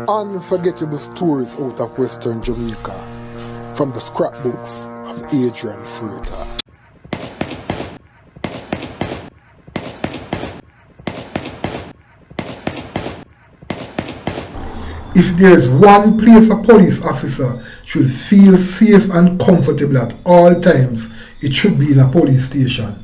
Unforgettable stories out of Western Jamaica from the scrapbooks of Irate. If there is one place a police officer should feel safe and comfortable at all times, it should be in a police station.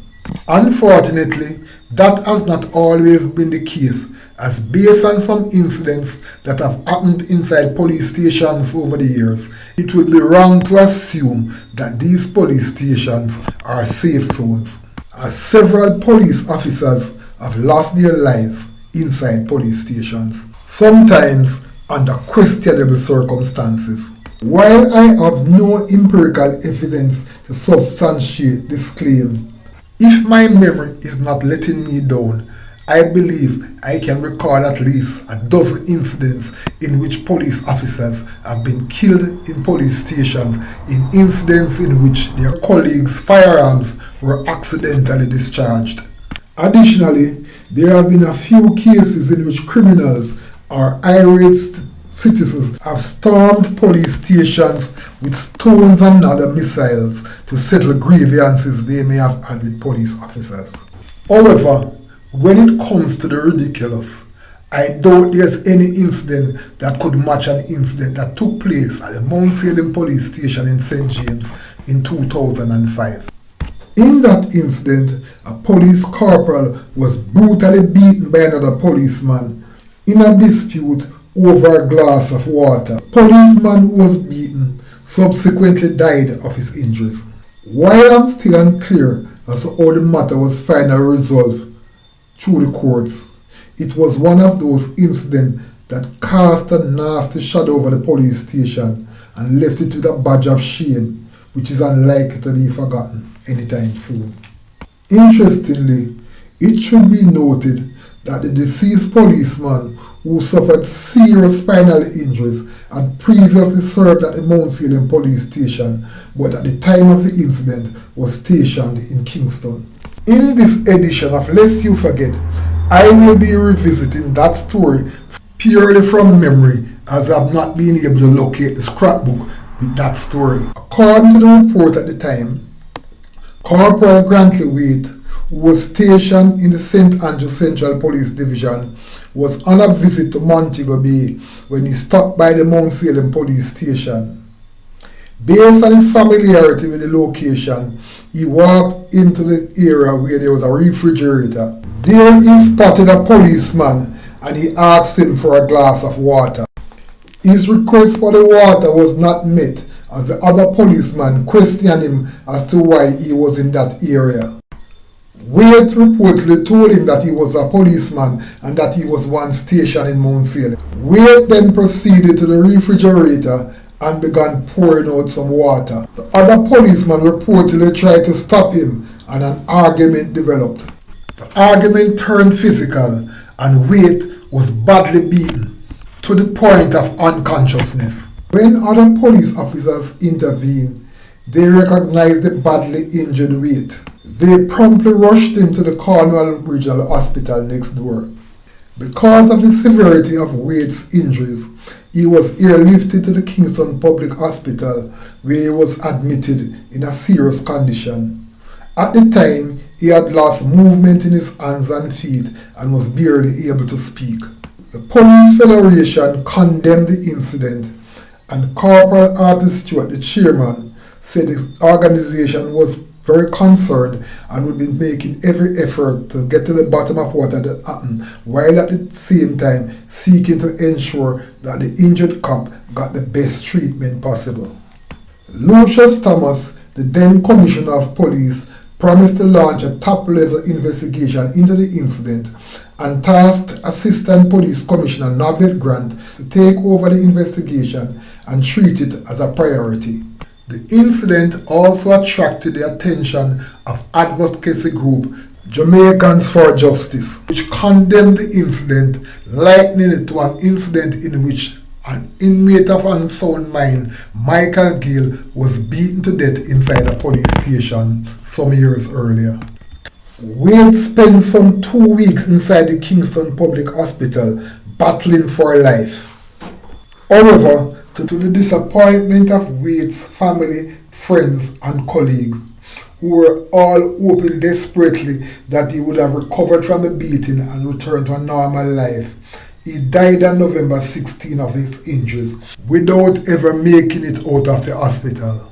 Unfortunately, that has not always been the case, as based on some incidents that have happened inside police stations over the years, it would be wrong to assume that these police stations are safe zones, as several police officers have lost their lives inside police stations, sometimes under questionable circumstances. While I have no empirical evidence to substantiate this claim, if my memory is not letting me down, I believe I can recall at least a dozen incidents in which police officers have been killed in police stations in incidents in which their colleagues' firearms were accidentally discharged. Additionally, there have been a few cases in which criminals or irate citizens have stormed police stations with stones and other missiles to settle grievances they may have had with police officers. However, when it comes to the ridiculous, I doubt there's any incident that could match an incident that took place at the Mt.Salem Police Station in St. James in 2005. In that incident, a police corporal was brutally beaten by another policeman in a dispute over a glass of water. The policeman who was beaten subsequently died of his injuries. While I'm still unclear as to how the matter was finally resolved through the courts, it was one of those incidents that cast a nasty shadow over the police station and left it with a badge of shame which is unlikely to be forgotten anytime soon. Interestingly, it should be noted that the deceased policeman who suffered serious spinal injuries had previously served at the Mt.Salem Police Station, but at the time of the incident was stationed in Kingston. In this edition of Lest You Forget, I will be revisiting that story purely from memory, as I have not been able to locate the scrapbook with that story. According to the report at the time, Corporal Grantley Waite, who was stationed in the St. Andrew Central Police Division, was on a visit to Montego Bay when he stopped by the Mt.Salem Police Station. Based on his familiarity with the location, he walked into the area where there was a refrigerator. There he spotted a policeman and he asked him for a glass of water. His request for the water was not met, as the other policeman questioned him as to why he was in that area. Waite reportedly told him that he was a policeman and that he was once stationed in Mt.Salem. Waite then proceeded to the refrigerator and began pouring out some water. The other policeman reportedly tried to stop him and an argument developed. The argument turned physical and Waite was badly beaten to the point of unconsciousness. When other police officers intervened, they recognized the badly injured Waite. They promptly rushed him to the Cornwall Regional Hospital next door. Because of the severity of Waite's injuries, he was airlifted to the Kingston Public Hospital, where he was admitted in a serious condition. At the time, he had lost movement in his hands and feet and was barely able to speak. The Police Federation condemned the incident, and Corporal Arthur Stewart, the chairman, said the organization was very concerned and would be making every effort to get to the bottom of what had happened, while at the same time seeking to ensure that the injured cop got the best treatment possible. Lucius Thomas, the then Commissioner of Police, promised to launch a top-level investigation into the incident and tasked Assistant Police Commissioner Norbert Grant to take over the investigation and treat it as a priority. The incident also attracted the attention of advocacy group Jamaicans for Justice, which condemned the incident, likening it to an incident in which an inmate of unsound mind, Michael Gill, was beaten to death inside a police station some years earlier. Waite spent some 2 weeks inside the Kingston Public Hospital battling for life. However, to the disappointment of Wade's family, friends and colleagues, who were all hoping desperately that he would have recovered from the beating and returned to a normal life, he died on November 16 of his injuries without ever making it out of the hospital.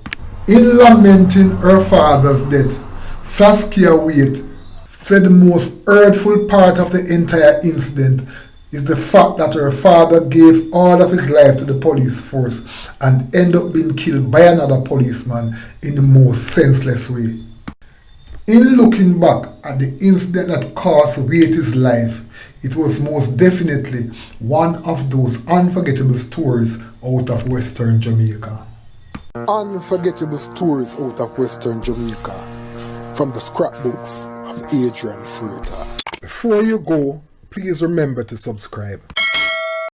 In lamenting her father's death, Saskia Wade said the most hurtful part of the entire incident is the fact that her father gave all of his life to the police force and ended up being killed by another policeman in the most senseless way. In looking back at the incident that cost Wade his life, it was most definitely one of those unforgettable stories out of Western Jamaica. Unforgettable stories out of Western Jamaica from the scrapbooks of Adrian Frater. Before you go, please remember to subscribe.